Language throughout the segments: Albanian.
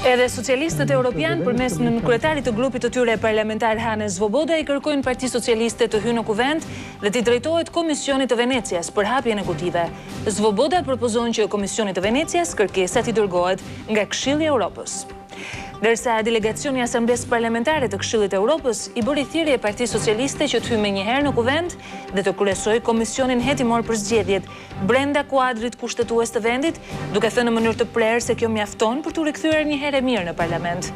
Edhe socialistët europianë përmes nënkryetarit të grupit të tyre parlamentar Hannes Swoboda i kërkojnë Partisë Socialiste të hyjë në Kuvend dhe t'i drejtohet Komisionit të Venecias për hapjen e kutive. Swoboda propozon që Komisionit të Venecias kërkesa t'i dërgohet nga Këshilli i Europës. Dërsa delegacioni i Asamblesë Parlamentare të Këshillit të Europës i bëri thirrje Partisë Socialiste që të hyjë menjëherë në Kuvend dhe të kryesojë komisionin hetimor për zgjedhjet brenda kuadrit kushtetues të vendit, duke thënë në mënyrë të prerë se kjo mjafton për t'u rikthyer një herë mirë në parlament.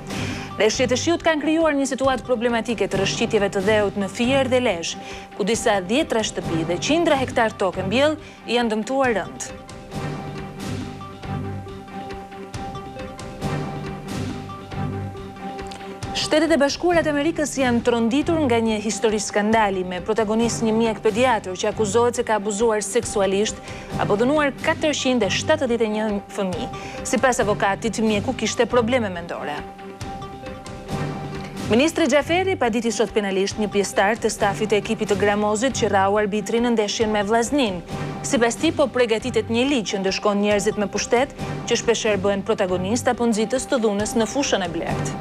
Rreshjet e shiut kanë krijuar një situatë problematike të rrëshqitjeve të dheut në Fier-Lezhë, ku disa 10 shtëpi dhe qindra hektar tokë mbjell janë dëmtuar rënd. Shtetet e Bashkuara të Amerikës janë tronditur nga një histori skandali me protagonist një mjek pediatër që akuzohet se ka abuzuar seksualisht apo dënuar 471 fëmijë. Sipas avokatit, mjeku kishte probleme mendore. Ministri Xhaferi paditi sot penalisht një pjesëtar të stafit të ekipit të Gramozit që rrau arbitrin në ndeshjen me Vllaznin. Sipas tij, po përgatitet një ligj që ndëshkon njerëzit me pushtet që shpeshherë bëhen protagonist apo nxitës të dhunës në fushën e blertë.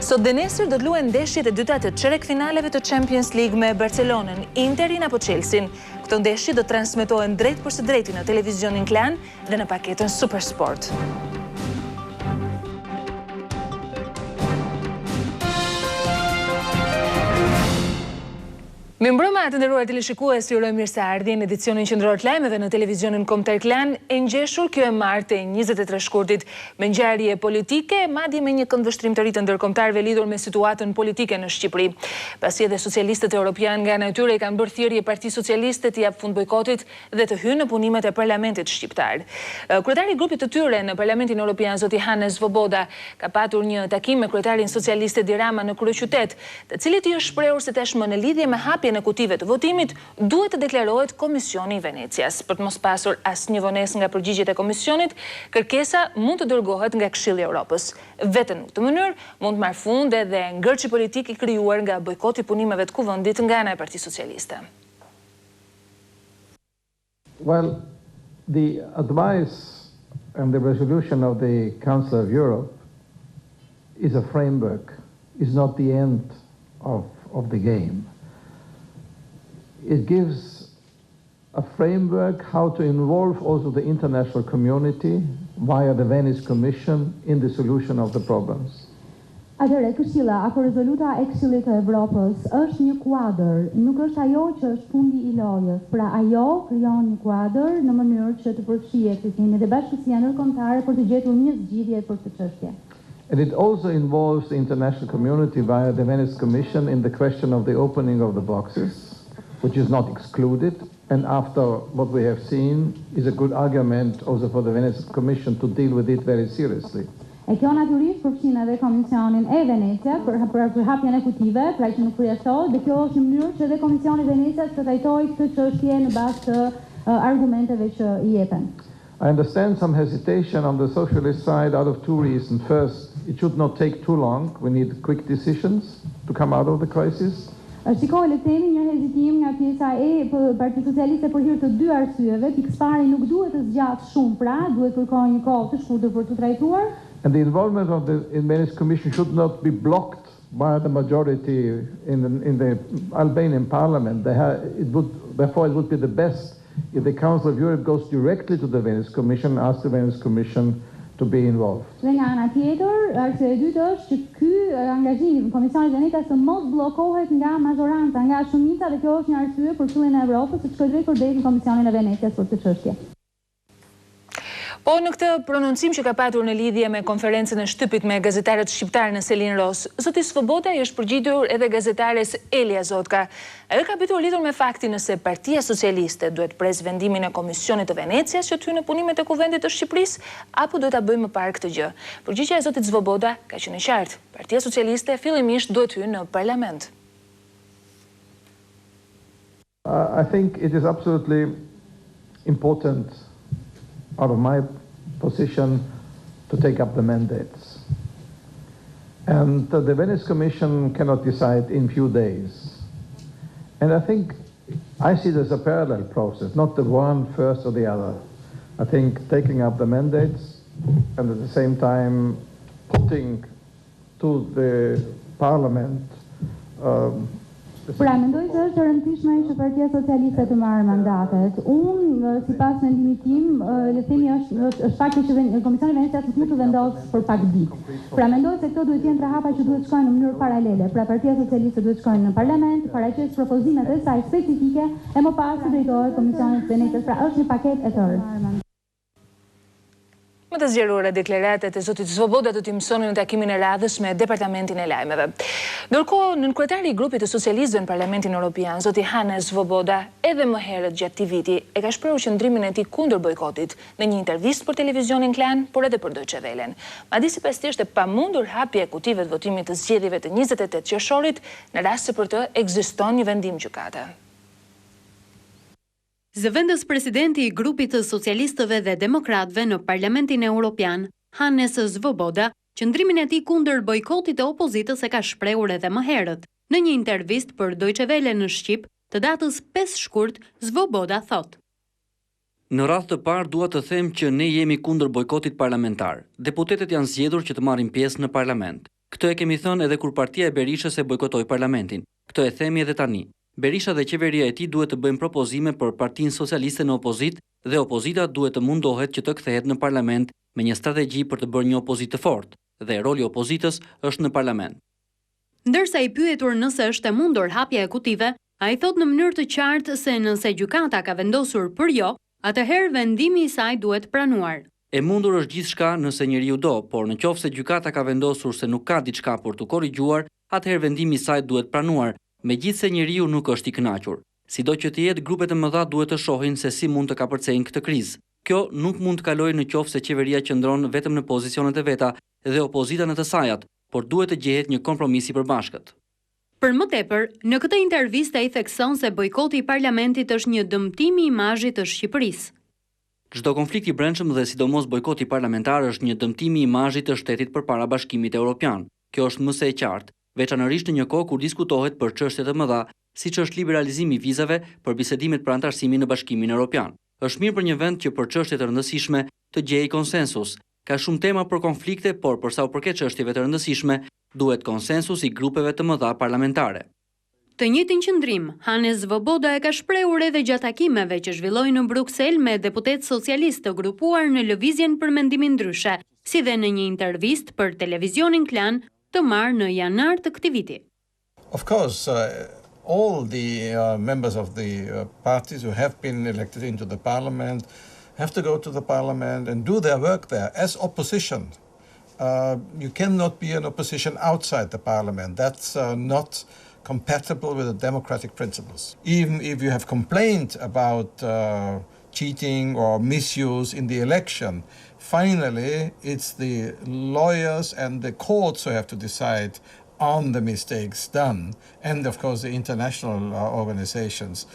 Sot dhe nesër do të luajnë ndeshjet e dyta të çerek finaleve të Champions League me Barcelonën, Interin apo Chelsean. Këto ndeshje do transmetohen drejt për së drejti në televizionin Klan dhe në paketën Supersport. Mirëmbrëma të nderuar teleshikues, ju uroj mirëseardhje në edicionin qendror të lajmeve në televizionin kombëtar Klan. E ngjeshur kjo e martë 23 shkurtit me ngjarje politike, madje me një këndvështrim të ri të ndërkombëtarëve lidhur me situatën politike në Shqipëri. Pasi edhe socialistët europianë nga ana e tyre i kanë bërë thirrje Partisë Socialiste të jap fund bojkotit dhe të hyjë në punimet e parlamentit shqiptar. Kryetari i grupit të tyre në Parlamentin Evropian, zoti Hannes Swoboda, ka patur një takim me kryetarin socialist Edi në kryeqytet, të cilit i është shprehur se tashmë në lidhje me hapjen e kutive të votimit duhet të deklarohet Komisioni i Venecias. Për të mos pasur asnjë vonesë nga përgjigjet e Komisionit, kërkesa mund të dërgohet nga Këshilli i Europës. Vetëm në këtë mënyrë mund të marrë fund edhe ngërçi politik i krijuar nga bojkoti i punimeve të Kuvendit nga ana e Partisë Socialiste. Well, the advice and the resolution of the Council of Europe is a framework, is not the end of the game. It gives a framework how to involve also the international community via the Venice Commission in the solution of the problems. Atëre, Këshilla apo rezoluta e Këshillit të Evropës është një kuadër, nuk është ajo që është fundi i lojës. Pra ajo krijon një kuadër në mënyrë që të përfshihet fikimin dhe bashkësia ndërkombëtare për të gjetur një zgjidhje për këtë çështje. And it also involves the international community via the Venice Commission in the question of the opening of the boxes, which is not excluded, and after what we have seen is a good argument also for the Venice Commission to deal with it very seriously. E kjo natyrisht përfshin edhe Komisionin e Venecia për hapjen e kutive, pra që nuk përjashtohet, dhe kjo është një mënyrë që edhe Komisioni i Venecias të trajtojë këtë çështje në bazë të argumenteve që i jepen. I understand some hesitation on the socialist side out of two reasons. First, it should not take too long. We need quick decisions to come out of the crisis. Shikoj le të themi një hezitim nga pjesa e Partisë Socialiste për hir të dy arsyeve. Pikëpari nuk duhet të zgjatë shumë, pra duhet kërkojë një kohë të shkurtër për të trajtuar. And the involvement of the Venice Commission should not be blocked by the majority in the Albanian parliament. Therefore, it would be the best if the Council of Europe goes directly to the Venice Commission, asks the Venice Commission to be involved. Dhe nga ana tjetër, arsye e dytë është që ky angazhim i Komisionit Venecias të mos bllokohet nga majoranca, nga shumica, dhe kjo është një arsye për Këshillin e Evropës të shkojë drejt për drejt në Komisionin e Venecias për këtë çështje. Po në këtë prononcim që ka patur në lidhje me konferencën e shtypit me gazetarët shqiptar në Selin Ros, zoti Swoboda i është përgjigdur edhe gazetares Elia Zotka. Ajo ka bërë lidhur me faktin nëse Partia Socialiste duhet pres vendimin e Komisionit të Venecias që të hyjë në punimet e Kuvendit të Shqipërisë apo duhet ta bëjë më parë këtë gjë. Përgjigjja e zotit Swoboda ka qenë e qartë. Partia Socialiste fillimisht duhet hyjë në parlament. I think it is absolutely important out of my position to take up the mandates. And the Venice Commission cannot decide in few days. And I think I see this as a parallel process, not the one first or the other. I think taking up the mandates and at the same time putting to the parliament Pra, mendoj se është e rëndësishme që Partia Socialiste të marrë mandatet. Unë, sipas mendimit tim, le të themi është fakti që Komisioni i Venecias nuk të vendos për pak ditë. Pra, mendoj se këto duhet të jenë tre hapa që duhet shkojnë në mënyrë paralele. Pra, Partia Socialiste duhet shkojnë në parlament, paraqes propozimet e saj specifike e më pas të drejtohet Komisionit Venecias. Pra, është një paketë e tërë. Më të zgjeruara deklaratat e zotit Swoboda do t'i mësoni në takimin e radhës me Departamentin e Lajmeve. Ndërkohë, nënkryetari i grupit të socialistëve në Parlamentin Europian, zoti Hannes Swoboda, edhe më herët gjatë këtij viti, e ka shprehur qëndrimin e tij kundër bojkotit në një intervistë për televizionin Klan, por edhe për Deutsche Wellen. Madje sipas tij është e pamundur hapja e kutive të votimit të zgjedhjeve të 28 qershorit, në rast se për të ekziston një vendim gjykate. Zëvendës presidenti i grupit të socialistëve dhe demokratëve në Parlamentin Europian, Hannes Swoboda, qëndrimin e tij kundër bojkotit të opozitës e ka shprehur edhe më herët. Në një intervistë për Deutsche Welle në Shqip, të datës 5 shkurt, Swoboda thotë: Në radhë të parë dua të them që ne jemi kundër bojkotit parlamentar. Deputetët janë zgjedhur që të marrin pjesë në parlament. Këtë e kemi thënë edhe kur partia e Berishës e bojkotoi parlamentin. Këtë e themi edhe tani. Berisha dhe qeveria e tij duhet të bëjnë propozime për Partinë Socialiste në opozit dhe opozita duhet të mundohet që të kthehet në parlament me një strategji për të bërë një opozitë të fortë dhe roli i opozitës është në parlament. Ndërsa i pyetur nëse është e mundur hapja e kutive, ai thotë në mënyrë të qartë se nëse gjykata ka vendosur për jo, atëherë vendimi i saj duhet pranuar. E mundur është gjithçka nëse njeriu do, por nëse gjykata ka vendosur se nuk ka diçka për të korrigjuar, atëherë vendimi i saj duhet pranuar. Megjithse njeriu nuk është i kënaqur. Sido që të jetë, grupet e mëdha duhet të shohin se si mund të kapërcejnë këtë krizë. Kjo nuk mund të kalojë nëse qeveria qëndron vetëm në pozicionet e veta dhe opozita në të sajat, por duhet të gjehet një kompromis i përbashkët. Për më tepër, në këtë intervistë ai thekson se bojkoti i parlamentit është një dëmtim i imazhit të Shqipërisë. Çdo konflikt i brendshëm dhe sidomos bojkoti parlamentar është një dëmtim i imazhit të shtetit përpara Bashkimit Evropian. Kjo është më së e qartë, veçanërisht në një kohë kur diskutohet për çështje të mëdha, siç është liberalizimi i vizave për bisedimet për antarësimin në Bashkimin Evropian. Është mirë për një vend që për çështje të rëndësishme të gjejë konsensus. Ka shumë tema për konflikte, por për sa u përket çështjeve të rëndësishme, duhet konsensus i grupeve të mëdha parlamentare. Të njëjtin qëndrim, Hannes Swoboda e ka shprehur edhe gjatë takimeve që zhvilloi në Bruksel me deputetë socialistë të grupuar në lëvizjen për mendimin ndryshe, si dhe në një intervistë për televizionin Klan të marrë në janar të këtij viti. Of course, all the members of the parties who have been elected into the parliament have to go to the parliament and do their work there as opposition. You cannot be an opposition outside the parliament. That's not compatible with the democratic principles. Even if you have complained about cheating or misuse in the election, finally it's the lawyers and the courts who have to decide on the mistakes done, and of course the international organizations.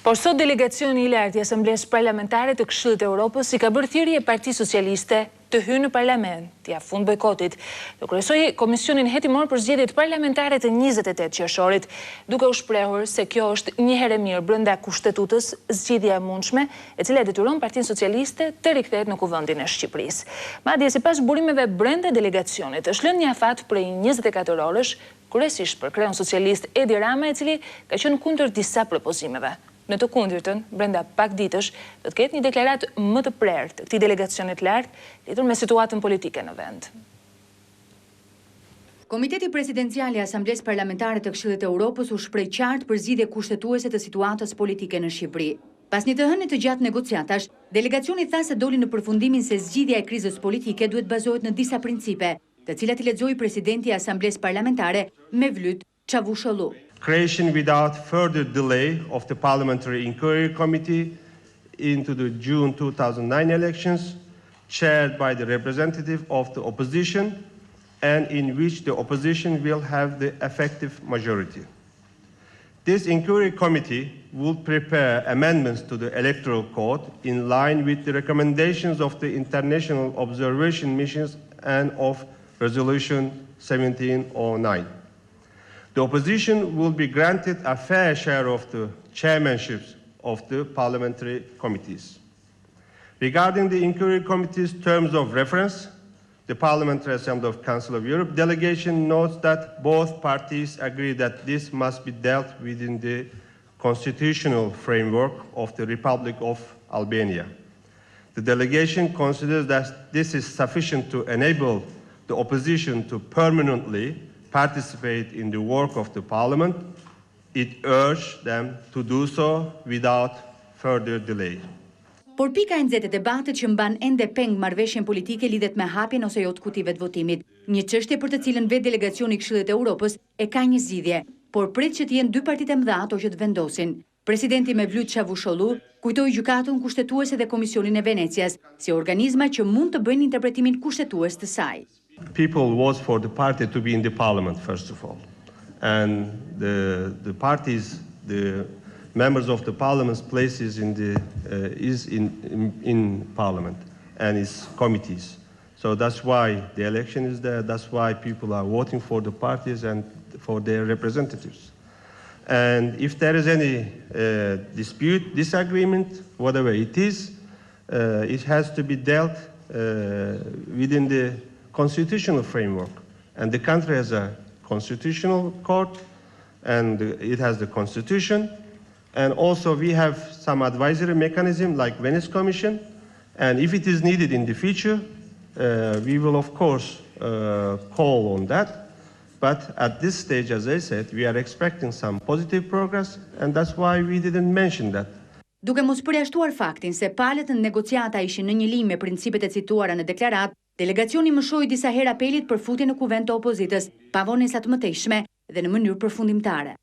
Por sot delegacioni i lartë i Asamblesë Parlamentare të Këshillit të Europës i ka bërë thirrje Partisë Socialiste të hyjë në parlament, ja fund bojkotit, të kryesojë Komisionin hetimor për zgjedhjet parlamentare të 28 qershorit, duke u shprehur se kjo është një herë mirë brenda kushtetutës zgjedhja e mundshme, e cila detyron Partinë Socialiste të rikthehet në Kuvendin e Shqipërisë. Madje sipas burimeve brenda delegacionit, është lënë një afat prej 24 orësh, kryesisht për kreun socialist Edi, i cili ka qenë kundër disa propozimeve. Në të kundërtën, brenda pak ditësh, do të ketë një deklaratë më të prerë të këtij delegacioni të lartë lidhur me situatën politike në vend. Komiteti Presidencial i Asamblesë Parlamentare të Këshillit të Europës u shpreh qartë për zgjidhje kushtetuese të situatës politike në Shqipëri. Pas një të hënie të gjatë negociatash, delegacioni tha se doli në përfundimin se zgjidhja e krizës politike duhet bazohet në disa principe, të cilat I lexoi presidenti I Asamblesë Parlamentare Mevlüt Çavuşoğlu. Creation without further delay of the Parliamentary Inquiry Committee into the June 2009 elections, chaired by the representative of the opposition, and in which the opposition will have the effective majority. This inquiry committee will prepare amendments to the Electoral Code in line with the recommendations of the International Observation Missions and of Resolution 1709. The opposition will be granted a fair share of the chairmanships of the parliamentary committees. Regarding the Inquiry Committee's terms of reference, the Parliamentary Assembly of Council of Europe delegation notes that both parties agree that this must be dealt within the constitutional framework of the Republic of Albania. The delegation considers that this is sufficient to enable the opposition to permanently participate in the work of the Parliament. It urged them to do so without further delay. Por pika e nxehtë e debatit që mban ende peng marrëveshjen politike lidhet me hapjen ose jo të kutive të votimit, një çështje për të cilën vetë delegacioni i Këshillit të Europës e ka një zgjidhje, por prit që të jenë dy partitë e mëdha ato që të vendosin. Presidenti Mevlut Çavuşoğlu kujtoi gjykatën kushtetuese dhe Komisionin e Venecias si organizma që mund të bëjnë interpretimin kushtetues të saj. People vote for the party to be in the parliament, first of all. And the parties, the members of the parliament's places is in parliament and its committees. So that's why the election is there. That's why people are voting for the parties and for their representatives. And if there is any dispute, disagreement, whatever it is, it has to be dealt within the constitutional framework. And the country has a constitutional court, and it has the constitution. And also we have some advisory mechanism like Venice Commission. And if it is needed in the future, we will of course call on that. But at this stage, as I said, we are expecting some positive progress, and that's why we didn't mention that. Duke mos përjashtuar faktin se palët në negociata ishin në një linjë me principet e cituara në deklarat, delegacioni mëshoi disa herë apelit për futjen në kuvend të opozitës, pa vonesa të mëtejshme dhe në mënyrë përfundimtare.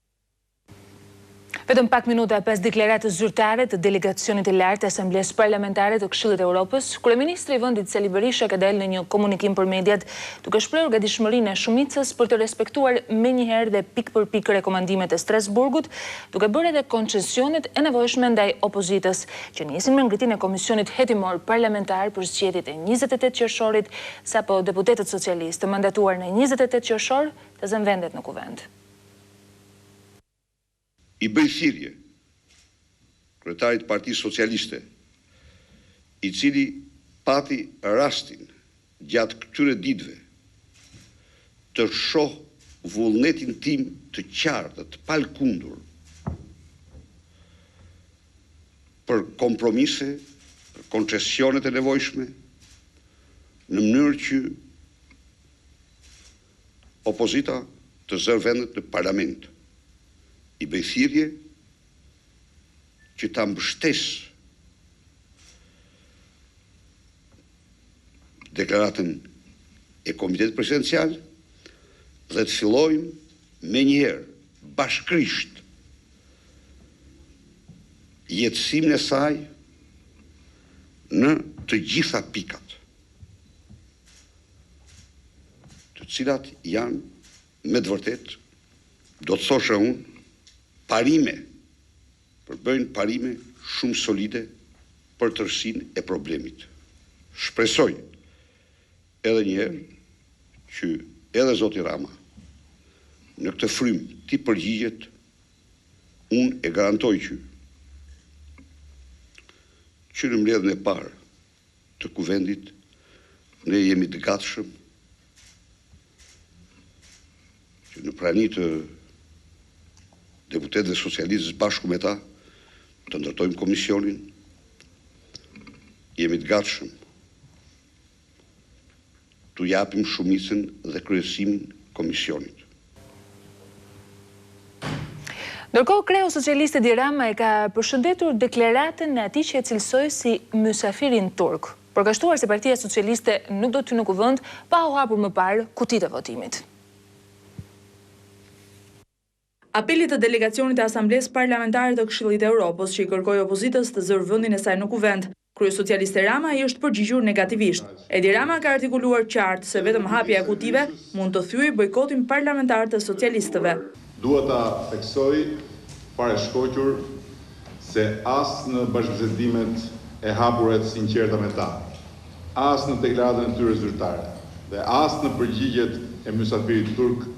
Vetëm pak minuta pas deklaratës zyrtare të delegacionit të lartë të Asamblesë Parlamentare të Këshillit të Europës, kryeministri i vendit Sali Berisha ka dalë në një komunikim për mediat duke shprehur gatishmërinë e shumicës për të respektuar menjëherë dhe pikë për pikë rekomandimet e Strasburgut, duke bërë edhe koncesionet e nevojshme ndaj opozitës, që nisin me ngritjen e Komisionit hetimor parlamentar për zgjedhjet e 28 qershorit, sapo deputetët socialistë të mandatuar në 28 qershor të zënë vendet në Kuvend. I bëj thirrje kryetarit Partisë Socialiste, i cili pati rastin gjatë këtyre ditëve të shoh vullnetin tim të qartë, të palkundur për kompromise, për koncesionet e nevojshme, në mënyrë që opozita të zërë vendet në parlament. I bëj thirrje që ta mbështes deklaratën e Komitetit Presidencial dhe të fillojmë menjëherë bashkërisht jetësimin e saj në të gjitha pikat, të cilat janë me të vërtet, do të thosha unë, bëjnë parime shumë solide për tërësinë e problemit. Shpresoj edhe një herë që edhe zoti Rama në këtë frymë ti përgjigjet, unë e garantoj që në mbledhjen e parë të Kuvendit ne jemi të gatshëm që në prani të deputetëve socialistës bashku me ta të ndërtojmë komisionin, jemi të gatshëm t'u japim shumicën dhe kryesimin komisionit. Ndërkohë, kreu socialiste Edi Rama e ka përshëndetur deklaratën e atij që e cilësoi si mysafirin turk, përgashtuar se Partia Socialiste nuk do të hyjë në Kuvend pa u hapur më parë kutitë e votimit. Apeli të delegacionit të Asamblesë Parlamentare të Këshillit të Europës që i kërkoi opozitës të zërë vendin e saj në Kuvend, krye socialiste Rama i është përgjigjur negativisht. Edi Rama ka artikuluar qartë se vetëm hapja e kutive mund të thyejë bojkotin parlamentar të socialistëve. Dua ta theksoj fare shkoqur se as në bashkëbisedimet e hapura të sinqerta me ta, as në deklaratën e tyre zyrtare dhe as në përgjigjet e mysafirit turk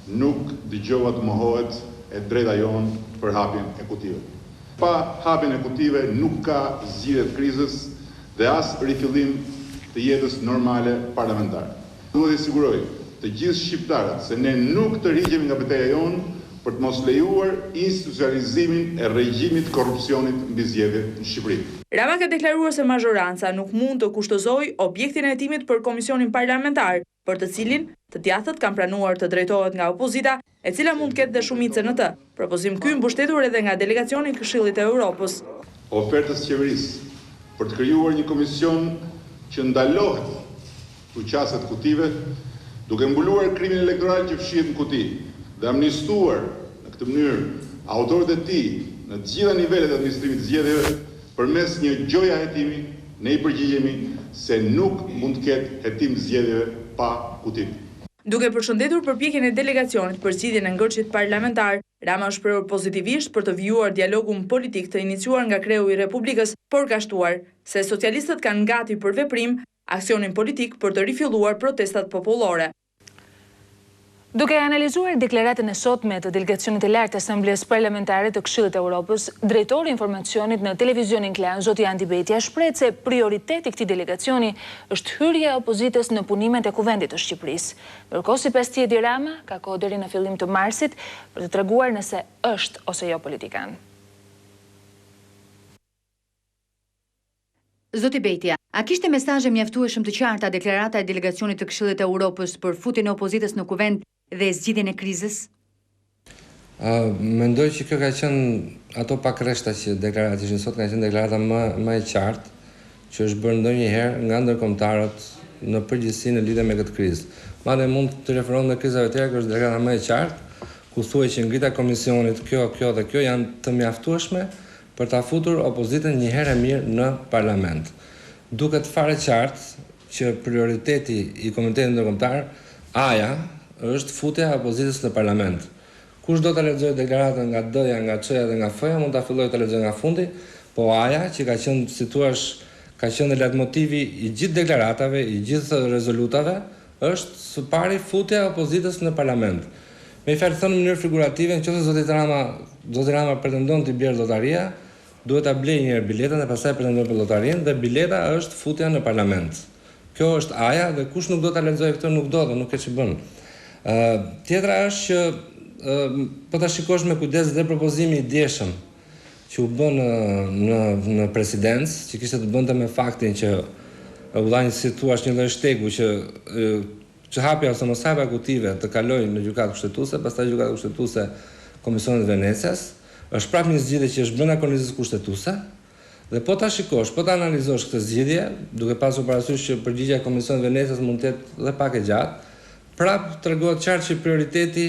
nuk dëgjova të mohohet e drejta jonë për hapjen e kutive. Pa hapjen e kutive nuk ka zgjidhje të krizës dhe as rifillim të jetës normale parlamentare. Duhet të siguroj të gjithë shqiptarët se ne nuk të rrigjemi nga betejë jonë për të mos lejuar institucionalizimin e regjimit korrupsionit mbi zgjedhjet në Shqipëri. Rama ka deklaruar se mazhoranca nuk mund të kushtozojë objektin e hetimit për Komisionin Parlamentar, për të cilin të djathët kanë pranuar të drejtohet nga opozita, e cila mund të ketë dhe shumicë në të. Propozim ky mbështetur edhe nga delegacioni i Këshillit të Europës. Ofertës qeverisë për të krijuar një komision që ndalohet fuqaset kutive, duke mbuluar krimin elektoral që fshihet në kuti dhe amnistuar në këtë mënyrë autorët e tij në të gjitha nivelet e administrimit të zgjedhjeve, përmes një gjoja hetimi, ne i përgjigjemi se nuk mund të ketë hetim zgjedhjeve pa kutim. Duke përshëndetur përpjekjen e delegacionit për zgjidhjen e ngërçit parlamentar, Rama është shprehur pozitivisht për të vijuar dialogun politik të iniciuar nga kreu i Republikës, por ka shtuar se socialistët kanë gati për veprim aksionin politik për të rifilluar protestat popullore. Duke analizuar deklaratën e sotme të delegacionit të lartë të Asamblesë Parlamentare të Këshillit të Europës, drejtori i informacionit në televizionin Klan, zoti Andi Betja, shpreh se prioriteti i këtij delegacioni është hyrja e opozitës në punimet e Kuvendit të Shqipërisë. Ndërkohë, sipas tij, Edi Rama ka kohë deri në fillim të marsit për të treguar nëse është ose jo politikan. Zoti Betja, a kishte mesazhe mjaftueshëm të qarta deklarata e delegacionit të Këshillit të Europës për futjen e opozitës në Kuvend dhe zgjidhjen e krizës? Mendoj që kjo ka qenë ato pak rreshta që deklarata ishin sot, ka qenë deklarata më e qartë që është bërë ndonjëherë nga ndërkombëtarët në përgjithësi në lidhje me këtë krizë. Madje mund të referohem në krizave të tjera, kjo është deklarata më e qartë, ku thuhet që ngritja e komisionit kjo dhe kjo janë të mjaftueshme për ta futur opozitën një herë mirë në parlament. Duket fare qartë që prioriteti i Komitetit Ndërkombëtar A-ja është futja e opozitës në parlament. Kush do ta lexojë deklaratën nga D-ja, nga C-ja dhe nga F-ja, mund ta fillojë ta lexojë nga fundi, po A-ja që ka qenë, si thua, ka qenë leitmotivi i gjithë deklaratave, i gjithë rezolutave, është së pari futja e opozitës në parlament. Me i fjalë thënë në mënyrë figurative, nëse zoti Rama pretendon të bjerë lotaria, duhet ta blejë një herë biletën dhe pastaj pretendon për lotarinë dhe bileta është futja në parlament. Kjo është A-ja dhe kush nuk do ta lexojë këtë nuk do dhe nuk e ç'bën. Tjetra është që po ta shikosh me kujdes dhe propozimi i djeshëm që u bën në presidencë, që kishte të bënte me faktin që u dha një, si thua, një lloj shtegu që hapja ose mos hapja kutive të kalojë në gjykatë kushtetuese, pastaj gjykata kushtetuese Komisionit Venecias, është prapë një zgjidhje që është brenda kornizës kushtetuese. Dhe po ta shikosh, po ta analizosh këtë zgjidhje, duke pasur parasysh që përgjigjja e Komisionit Venecias mund të jetë dhe pak e gjatë, prapë tregohet qartë që prioriteti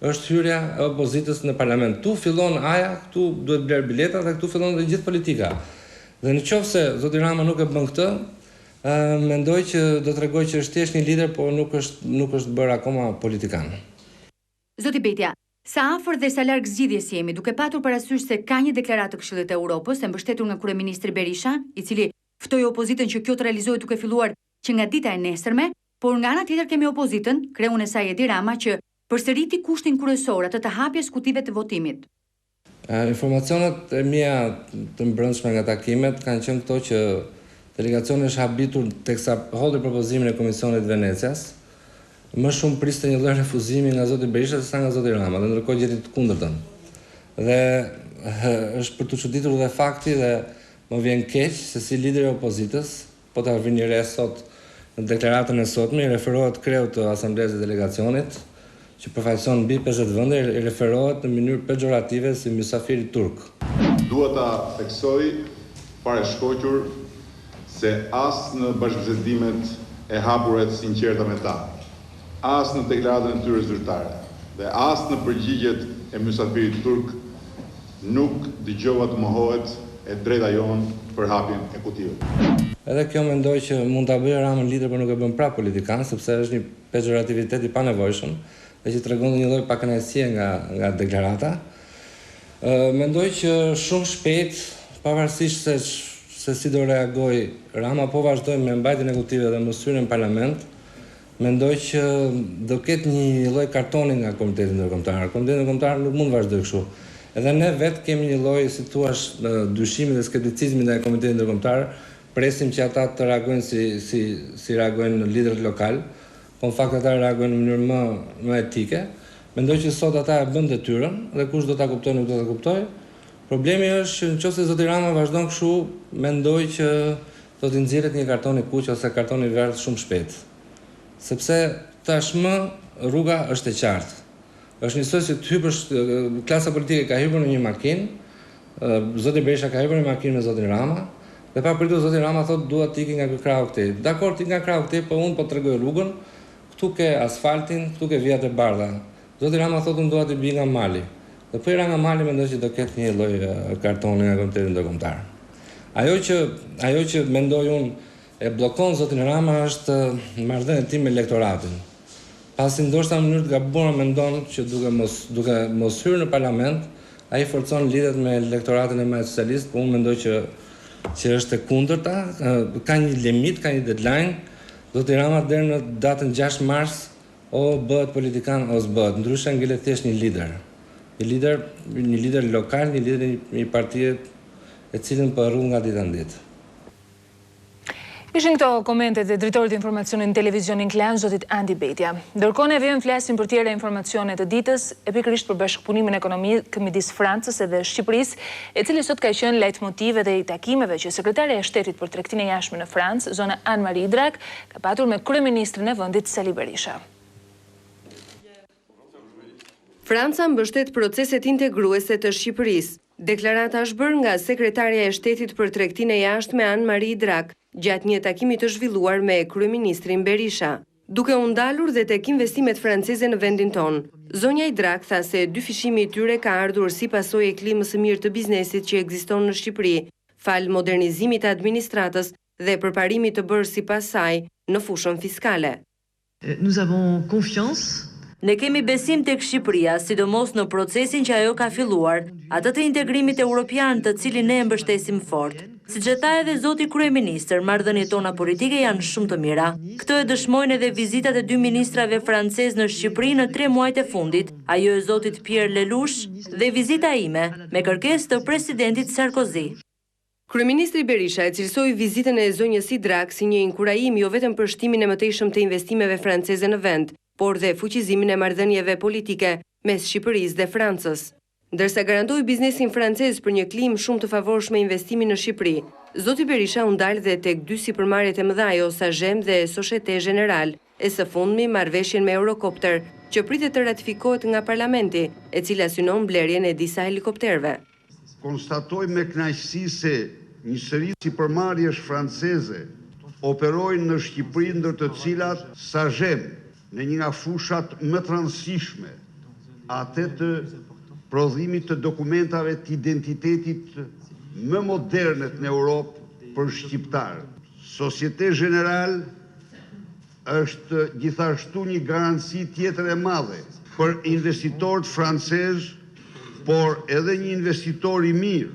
është hyrja e opozitës në parlament. Tu fillon A-ja, këtu duhet bler bileta dhe këtu fillon dhe gjithë politika. Dhe nëse zoti Rama nuk e bën këtë, mendoj që do t'rregoj që është thjesht një lider, por nuk është bërë akoma politikan. Zoti Betja, sa afër dhe sa larg zgjidhjes jemi, duke patur parasysh se ka një deklaratë të Këshillit të Europës e mbështetur nga kryeministri Berisha, i cili ftoi opozitën që kjo të realizohet duke filluar që nga dita e nesërme, por nga ana tjetër kemi opozitën, kreun e saj Edi Rama, që përsëriti kushtin kryesor atë të hapjes kutive të votimit. Informacionet e mia të mbrëmshme nga takimet kanë qenë këto që delegacioni është habitur teksa hodhi propozimin e Komisionit Venecias, më shumë priste një lloj refuzimi nga zoti Berisha sesa nga zoti Rama, dhe ndërkohë gjeti të kundërtën. Dhe është për të çuditur dhe fakti dhe më vjen keq se si lideri i opozitës, po ta vini re sot në deklaratën e sotme, i referohet kreut të Asamblesë Delegacionit, që përfaqëson mbi 50 vende, i referohet në mënyrë pejorative si mysafiri turk. Dua ta theksoj para shkoqur se as në bashkëbisedimet e hapura të sinqerta me ta, as në deklaratën e tyre zyrtare dhe as në përgjigjet e mysafirit turk nuk dëgjova të mohohet e drejta jonë për hapjen e kutive. Edhe kjo mendoj që mund ta bëjë Ramën lider, por nuk e bën prapë politikan, sepse është një pejorativitet i panevojshëm dhe që tregon një lloj pakënaqësie nga deklarata. Mendoj që shumë shpejt, pavarësisht se si do reagoj Rama, po vazhdojmë me mbajtjen e kutive dhe mos hyrjen në parlament, mendoj që do ketë një lloj kartoni nga Komiteti Ndërkombëtar. Komiteti Ndërkombëtar nuk mund të vazhdojë kështu. Edhe ne vetë kemi një lloj, si thua, dyshimi dhe skepticizmi ndaj Komitetit Ndërkombëtar, presim që ata të reagojnë si reagojnë liderët lokal, po në fakt ata reagojnë në mënyrë më etike. Mendoj që sot ata e bën detyrën dhe kush do ta kuptojë nuk do ta kuptojë. Problemi është që nëse zoti Rama vazhdon kështu, mendoj që do t'i nxjerret një karton i kuq ose karton i verdh shumë shpejt. Sepse tashmë rruga është e qartë. Është njësoj si të hypësh, klasa politike ka hyrë në një makinë, zoti Berisha ka hyrë në makinë me zotin Rama, dhe papritur zoti Rama thotë dua të ikë nga ky krau këtej. Dakor, ti nga krau këtej, po unë po tregoj rrugën, këtu ke asfaltin, këtu ke vijat e bardha. Zoti Rama thotë unë dua të bi nga mali. Dhe po ira nga mali mendoj që do ketë një lloj kartoni nga Komiteti Ndërkombëtar. Ajo që mendoj unë e bllokon zotin Rama është marrëdhënia tim me elektoratin. Pasi ndoshta në mënyrë të gabuar mendon që duke mos hyrë në parlament, ai forcon lidhet me elektoratin e majtë socialist, po unë mendoj që është e kundërta, ka një limit, ka një deadline. Zoti Rama deri në datën 6 mars o bëhet politikan ose bëhet, ndryshe ngelet thjesht një lider. Një lider lokal, një lider një partie e cilën po rrugë nga dita në ditë. Ishin këto komentet e drejtorit të informacionit në televizionin Klan, zotit Andi Betja. Ndërkohë ne vjen flasim për tjera informacione të ditës, e pikërisht për bashkëpunimin ekonomik midis Francës edhe Shqipërisë, e cili sot ka qenë lejtmotive dhe i takimeve që sekretarja e shtetit për tregtinë e jashtme në Francë, zona Anne-Marie Drak, ka patur me kryeministrin e vendit Sali Berisha. Franca mbështet proceset integruese të Shqipërisë. Deklarata është bërë nga sekretarja e shtetit për tregtinë e jashtme Anne-Marie Drak, gjatë një takimi të zhvilluar me kryeministrin Berisha. Duke u ndalur dhe tek investimet franceze në vendin tonë, zonja i Drak tha se dy fishimi i tyre ka ardhur si pasojë e klimës së mirë të biznesit që ekziston në Shqipëri, fal modernizimit të administratës dhe përparimit të bërë sipas saj në fushën fiskale. Nous avons confiance. Ne kemi besim tek Shqipëria, sidomos në procesin që ajo ka filluar, atë të integrimit europian të cilin ne e mbështesim fort. Siç e tha edhe zoti kryeministër, marrëdhëniet tona politike janë shumë të mira. Këtë e dëshmojnë edhe vizitat e dy ministrave francez në Shqipëri në 3 muajt e fundit, ajo e zotit Fier-Lezhë dhe vizita ime me kërkesë të presidentit Sarkozy. Kryeministri Berisha e cilësoi vizitën e zonjës Drak si një inkurajim jo vetëm për shtimin e mëtejshëm të investimeve franceze në vend, por dhe fuqizimin e marrëdhënieve politike mes Shqipërisë dhe Francës. Ndërsa garantoi biznesin francez për një klimë shumë të favorshme investimi në Shqipëri, zoti Berisha u ndal dhe tek dy sipërmarrjet e mëdha Osagem dhe Societe Generale, e së fundmi marrëveshjen me Eurocopter, që pritet të ratifikohet nga Parlamenti, e cila synon blerjen e disa helikopterëve. Konstatoj me kënaqësi se një sëri sipërmarrjesh franceze operojnë në Shqipëri, ndër të cilat Sagem, në një nga fushat më të rëndësishme, atë të prodhimit të dokumentave të identitetit më modernet në Europë për shqiptarë. Societe Generale është gjithashtu një garanci tjetër e madhe për investitorët francezë, por edhe një investitor i mirë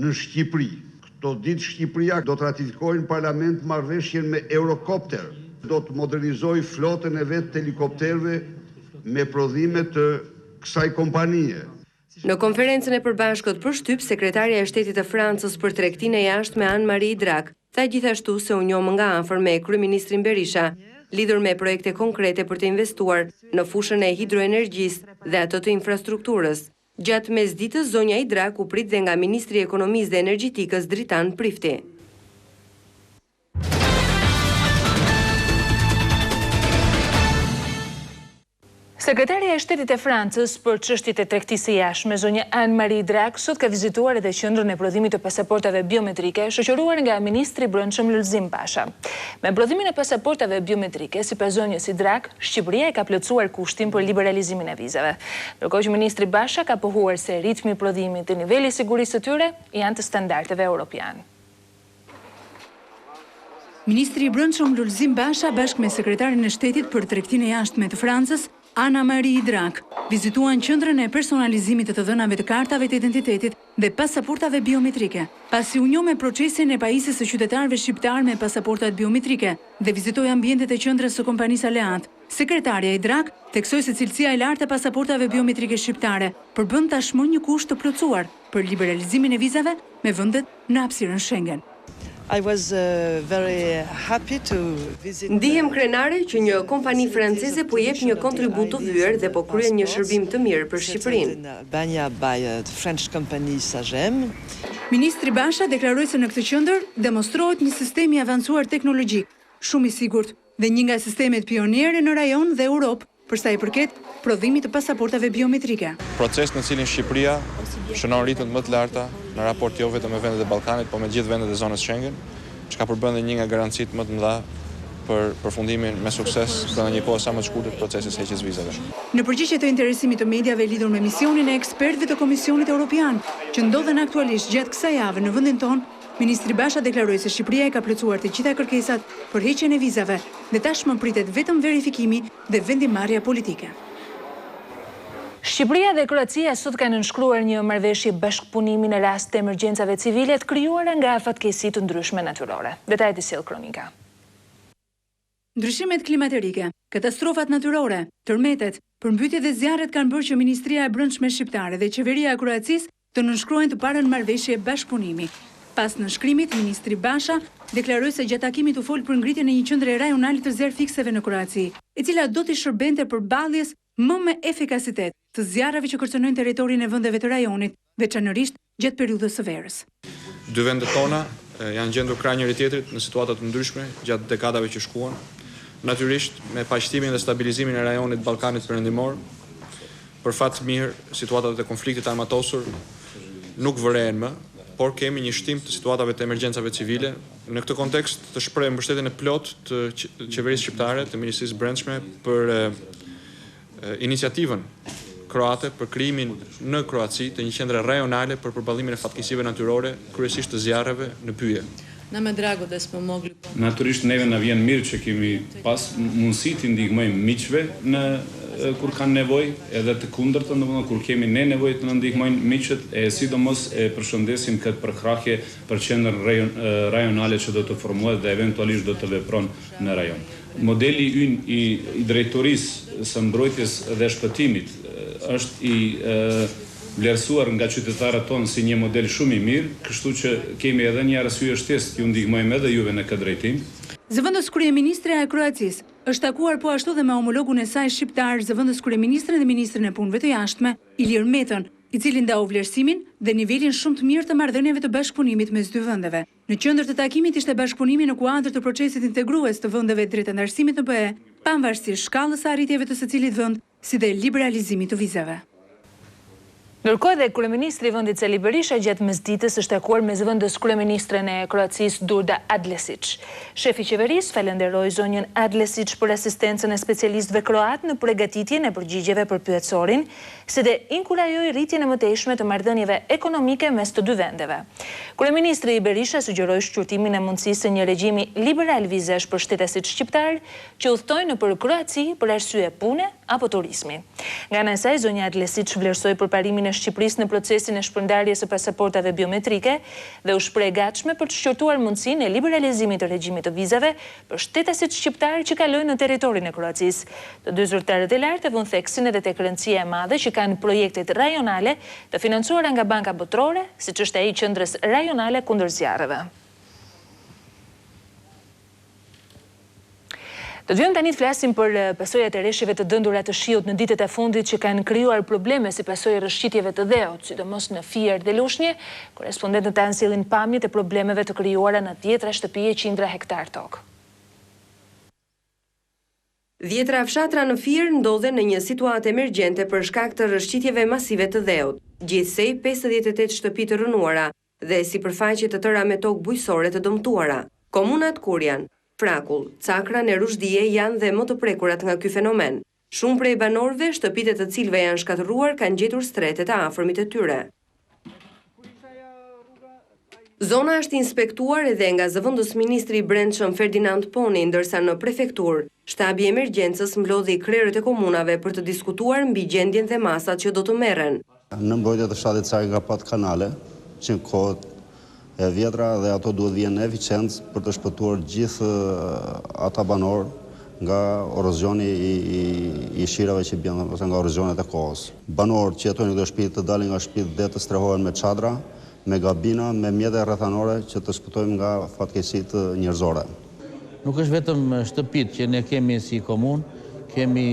në Shqipëri. Këto ditë Shqipëria do të ratifikojnë në parlament marrëveshjen me Eurocopter. Do të modernizoj flotën e vetë të helikopterëve me prodhime të kësaj kompanie. Në konferencën e përbashkët për shtyp, sekretarja e shtetit të Francës për tregtinë e jashtme Anne-Marie Drak tha gjithashtu se u njoh nga afër me kryeministrin Berisha, lidhur me projekte konkrete për të investuar në fushën e hidroenergjisë dhe ato të infrastrukturës. Gjatë mesditës, zonja Drak u prit dhe nga ministri i ekonomisë dhe energjetikës Dritan Prifti. Sekretarja e shtetit e Francës për çështjet e tregtisë së jashtme, zonja Anne-Marie Drak, sot ka vizituar edhe qendrën e prodhimit të pasaportave biometrike, shoqëruar nga ministri i Brendshëm Lulzim Pasha. Me prodhimin e pasaportave biometrike, sipas zonjës Drak, Shqipëria e ka plotësuar kushtin për liberalizimin e vizave. Ndërkohë që ministri Basha ka pohuar se ritmi i prodhimit dhe niveli i sigurisë së tyre janë të standardeve europiane. Ministri i Brendshëm Lulzim Basha bashkë me sekretarin e shtetit për tregtinë e jashtme të Francës, Anne-Marie Drak, vizituan qendrën e personalizimit të dhënave të kartave të identitetit dhe pasaportave biometrike, pasi u njoh me procesin e pajisjes së qytetarëve shqiptar me pasaportat biometrike dhe vizitoi ambientet e qendrës së kompanisë Aleat. Sekretarja e Drak theksoi se cilësia e lartë e pasaportave biometrike shqiptare përbën tashmë një kusht të plotësuar për liberalizimin e vizave me vendet në hapësirën Schengen. Ndihem krenare që një kompani franceze po jep një kontribut të vyer dhe po kryen një shërbim të mirë për Shqipërinë. Ministri Basha deklaroi se në këtë qendër demonstrohet një sistem i avancuar teknologjik, shumë i sigurt dhe një nga sistemet pioniere në rajon dhe Europë për sa i përket prodhimit të pasaportave biometrike. Proces në cilin Shqipëria shënon ritmet më të larta në raport jo vetëm me vendet e Ballkanit, por me gjithë vendet e zonës Schengen, që ka përbënë një nga garancitë më të mëdha për përfundimin me sukses brenda një kohe sa më të shkurtër të procesit heqjes vizave. Në përgjigje të interesimit të mediave lidhur me misionin e ekspertëve të Komisionit Europian, që ndodhen aktualisht gjatë kësaj jave në vendin tonë, Ministri Basha deklaroi se Shqipëria ka plotësuar të gjitha kërkesat për heqjen e vizave dhe tashmë pritet vetëm verifikimi dhe vendimarrja politike. Shqipëria dhe Kroacia sot kanë nënshkruar një marrëveshje bashkëpunimi në rast të emergjencave civile të krijuara nga fatkeqësi të ndryshme natyrore. Detajet i sjell kronika. Ndryshimet klimaterike, katastrofat natyrore, tërmetet, përmbytjet dhe zjarret kanë bërë që Ministria e Brendshme shqiptare dhe Qeveria e Kroacisë të nënshkruajnë të parën marrëveshje bashkëpunimi. Pas nënshkrimit, Ministri Basha deklaroi se gjatë takimit u fol për ngritjen e një qendre rajonale të zjarr fikseve në Kroaci, e cila do të shërbente përballjes më me efikasitet të zjarrave që kërcënojnë territorin e vendeve të rajonit, veçanërisht gjatë periudhës së verës. Dy vendet tona janë gjendur krah njëri tjetrit në situata të ndryshme gjatë dekadave që shkuan. Natyrisht, me paqëtimin dhe stabilizimin e rajonit Ballkanit Perëndimor, për fat të mirë, situatat e konfliktit armatosur nuk vërehen më, por kemi një shtim të situatave të emergjencave civile. Në këtë kontekst të shpreh mbështetjen e plot të qeverisë shqiptare, të Ministrisë Brendshme për iniciativën kroate për krijimin në Kroaci të një qendre rajonale për përballimin e fatkeqësive natyrore, kryesisht të zjarreve në Pyje. Natyrisht neve na vjen mirë që kemi pas mundësi të ndihmojmë miqve kur kanë nevojë, edhe të kundërtën, domethënë kur kemi ne nevojë të na ndihmojnë miqët, e sidomos e përshëndesim këtë përkrahje për qendrën rajonale që do të formohet dhe eventualisht do të vepron në rajon. Modeli ynë i drejtorisë së mbrojtjes dhe shpëtimit është i vlerësuar nga qytetarët tonë si një model shumë i mirë, kështu që kemi edhe një arsye shtesë t'ju ndihmojmë edhe juve në këtë drejtim. Zëvendës kryeministre e Kroacisë është takuar po ashtu dhe me homologun e saj shqiptar, zëvendës kryeministre dhe ministrin e punëve të jashtme, Ilir Metën, i cili ndau vlerësimin dhe nivelin shumë të mirë të marrëdhënieve të bashkëpunimit mes dy vendeve. Në qendër të takimit ishte bashkëpunimi në kuadër të procesit integrues të vendeve drejtandarësimit në BE, pavarësisht shkallës së arritjeve të secilit vend, si dhe liberalizimit të vizave. Ndërkohë dhe kryeministri i vendit Sali Berisha gjatë mesditës është takuar me zëvendës kryeministren e Kroacisë Durda Adlesic. Shefi i qeverisë falenderoi zonjën Adlesic për asistencën e specialistëve kroat në përgatitjen e përgjigjeve për pyetësorin, si dhe inkurajoi rritjen e mëtejshme të marrëdhënieve ekonomike mes të dy vendeve. Kryeministri Berisha sugjeroi shqyrtimin e mundësisë së një regjimi liberal vizash për shtetasit shqiptar që udhtojnë nëpër Kroaci për arsye pune apo turizmi. Nga ana e saj, zonja Adlesic vlerësoi përparimin e Shqipërisë në procesin e shpërndarjes së pasaportave biometrike dhe u shpreh gatshme për të shqyrtuar mundësinë e liberalizimit të regjimit të vizave për shtetasit shqiptar që kalojnë në territorin e Kroacisë. Të dy zyrtarët e lartë vënë theksin edhe tek rëndësia e madhe që kanë projektet rajonale të financuara nga Banka Botërore, siç është ai i qendrës rajonale kundër zjarreve. Do të vijmë tani të flasim për pasojat e rreshjeve të dëndura të shiut në ditët e fundit që kanë krijuar probleme si pasojë rrëshqitjeve të dheut, sidomos në Fier-Lezhë. Korrespondentët tanë sjellin pamjet e problemeve të krijuara në 10 shtëpi e qindra hektar tokë. 10 fshatra në Fier ndodhen në një situatë emergjente për shkak të rrëshqitjeve masive të dheut. Gjithsej 58 shtëpi të rënuara dhe sipërfaqe të tëra me tokë bujqësore të dëmtuara. Komunat Kurjan, Frakull, Cakra në Rushdie janë dhe më të prekurat nga ky fenomen. Shumë prej banorëve, shtëpitë të cilëve janë shkatërruar kanë gjetur stretet e afërmit të tyre. Zona është inspektuar edhe nga zëvendës ministri i Brendshëm Ferdinand Poni, ndërsa në prefektur, shtabi i emergjencës mblodhi krerët e komunave për të diskutuar mbi gjendjen dhe masat që do të merren. Në mbrojtje të fshatit Cakra ka pat kanale, që në kohët e vjetra dhe ato duhet vjen në eficiencë për të shpëtuar gjithë ata banor nga erozioni i shirave që bjen ose nga erozionet e kohës. Banorët që jetojnë në këto shtëpi të dalin nga shtëpitë dhe të strehohen me çadra, me gabina, me mjete rrethanore që të shpëtojmë nga fatkeqësitë njerëzore. Nuk është vetëm shtëpit që ne kemi si komunë, kemi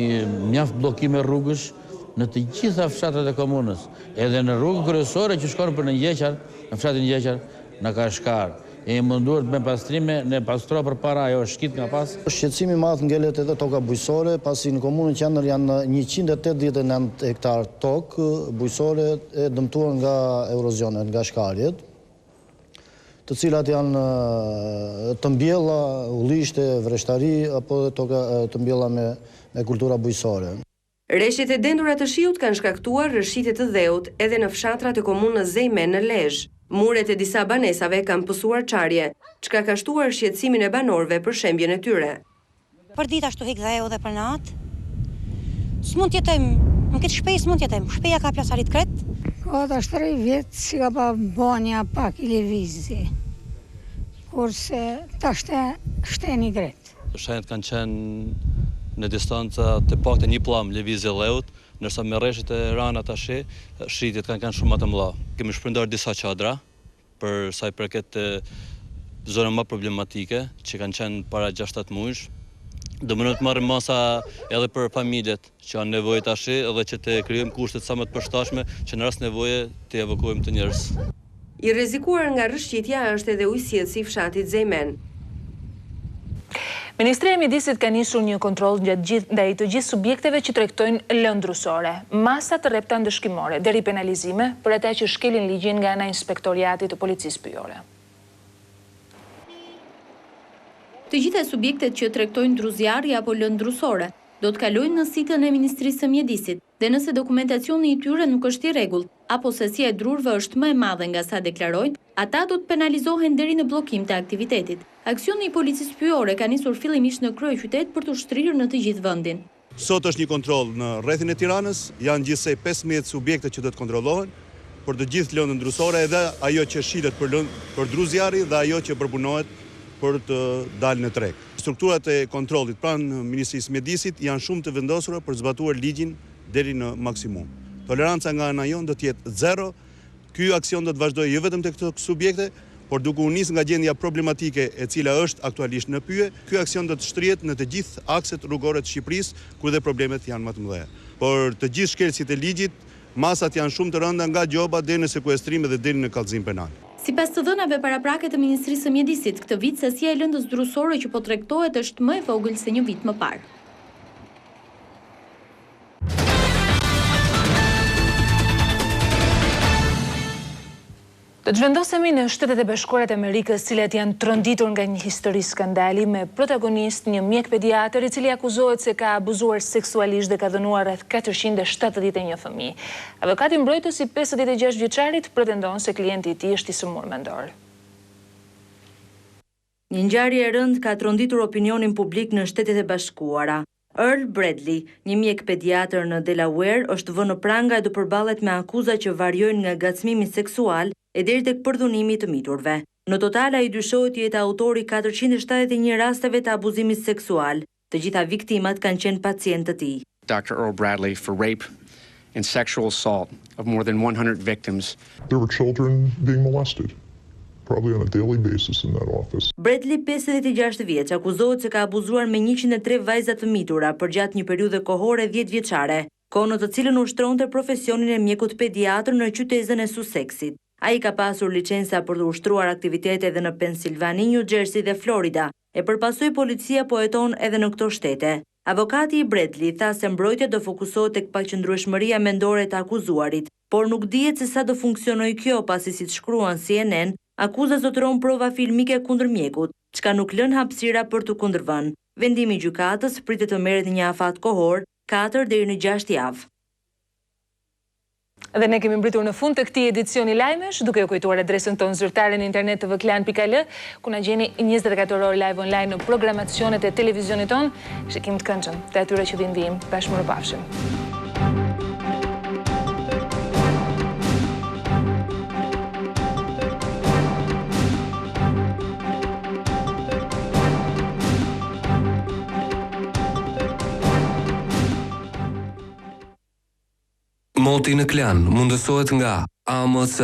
mjaft bllokime rrugësh në të gjitha fshatrat e komunës, edhe në rrugën kryesore që shkon për në Ngjeqar, në fshatin Ngjeqar, në Kashkar. E munduar të bëjmë pastrime, ne pastro përpara ajo shkit nga pas. Shqetësimi i madh ngelet edhe toka bujqësore, pasi në komunën Qendër janë 189 hektar tokë bujqësore e dëmtuar nga erozionet, nga shkarjet, të cilat janë të mbjella, ullishte, vreshtari, apo toka të mbjella me kultura bujqësore. Rreshtet e dendura të shiut kanë shkaktuar rrëshqitje të dheut edhe në fshatrat e komunës Zejmen në Lezhë. Muret e disa banesave kanë pësuar qarje, çka ka shtuar shqetësimin e banorëve për shembjen e tyre. Për ditë ashtu hik dheu dhe për natë. S'mund të jetojmë, në këtë shtëpi s'mund të jetojmë. Shtëpia ka plasarit kret. Ka tash 3 vjet që ka pa banja pak i lëvizje. Kurse tash shteni kret. Shenjat kanë qenë në distanca të paktën 1 pllam lëvizje dheut, ndërsa me rreshtet e rana tash shritjet kanë shumë më të mëdha. Kemi shpërndar disa çadra për sa i përket zona më problematike që kanë qenë para 6-7 muajsh. Do mënyrë të marrim masa edhe për familjet që kanë nevojë tash edhe që të krijojmë kushtet sa më të përshtatshme që në rast nevoje të evakuojmë të njerëz. I rrezikuar nga rrëshqitja është edhe ujësielësi i fshatit Zejmen. Ministria e Mjedisit ka nisur një kontroll ndaj të gjithë subjekteve që tregtojnë lëndë ndrysore, masa të rrepta ndëshkimore, deri penalizime për ata që shkelin ligjin nga ana e Inspektoriatit të Policisë Pyjore. Të gjitha subjektet që tregtojnë druzjarje apo lëndë ndrysore do të kalojnë në sitën e Ministrisë së Mjedisit dhe nëse dokumentacioni i tyre nuk është i rregullt apo sesia e drurve është më e madhe nga sa deklarojnë, ata do të penalizohen deri në bllokim të aktivitetit. Aksioni i Policisë Pyjore ka nisur fillimisht në kryeqytet për të ushtrirë në të gjithë vendin. Sot është një kontroll në rrethin e Tiranës, janë gjithsej 15 subjekte që do të kontrollohen për të gjithë lëndën ndrysore, edhe ajo që shitet për druzjarje dhe ajo që përpunohet për të dalë në treg. Strukturat e kontrollit pranë Ministrisë së Mjedisit janë shumë të vendosura për zbatuar ligjin deri në maksimum. Toleranca nga ana jon do të jetë 0. Ky aksion do të vazhdojë jo vetëm tek këto subjekte, por duke u nisë nga gjendja problematike e cila është aktualisht në Pyje, ky aksion do të shtrihet në të gjithë akset rrugore të Shqipërisë, ku dhe problemet janë më të mëdha. Por të gjithë shkelësit e ligjit, masat janë shumë të rënda nga gjoba deri në sekuestrim dhe deri në kallëzim penal. Sipas të dhënave paraprake të Ministrisë së Mjedisit, këtë vit sesia e lëndës drusore që po tregtohet është më e vogël se një vit më parë. Të zhvendosemi në Shtetet e Bashkuara të Amerikës, cilat janë tronditur nga një histori skandali me protagonist një mjek pediatër i cili akuzohet se ka abuzuar seksualisht dhe ka dhënuar rreth 471 fëmijë. Avokati mbrojtës i 56 vjeçarit pretendon se klienti i tij është i sëmurë mendor. Një ngjarje e rëndë ka tronditur opinionin publik në Shtetet e Bashkuara. Earl Bradley, një mjek pediatër në Delaware, është vënë në pranga e do përballet me akuza që variojnë nga ngacmimi seksual e deri tek përdhunimi të miturve. Në total, ai dyshohet të jetë autori 471 rasteve të abuzimit seksual. Të gjitha viktimat kanë qenë pacientë të tij. Dr. Earl Bradley for rape and sexual assault of more than 100 victims. There were children being molested, probably on a daily basis in that office. Bradley, 56 vjeç, akuzohet se ka abuzuar me 103 vajza të mitura përgjatë një periudhe kohore 10 vjeçare, kohë në të cilën ushtronte profesionin e mjekut pediatër në qytetin e Sussexit. Ai ka pasur licenca për të ushtruar aktivitete edhe në Pennsylvania, New Jersey dhe Florida, e përpasoi policia po jeton edhe në këto shtete. Avokati i Bradley tha se mbrojtja do fokusohet tek paqëndrueshmëria mendore e të akuzuarit, por nuk dihet se sa do funksionojë kjo pasi siç shkruan CNN, akuza zotëron prova filmike kundër mjekut, çka nuk lën hapësira për të kundërvënë. Vendimi i gjykatës pritet të merret në një afat kohor, 4 deri në 6 javë. Dhe ne kemi mbritur në fund të këtij edicioni lajmesh, duke ju kujtuar adresën tonë zyrtare në internet tvklan.al, ku na gjeni 24 orë live online në programacionet e televizionit tonë. Shikim të këndshëm të atyre që vinë ndihmë. Bashkëmirëpafshim. Moti në Klan mundësohet nga AMS.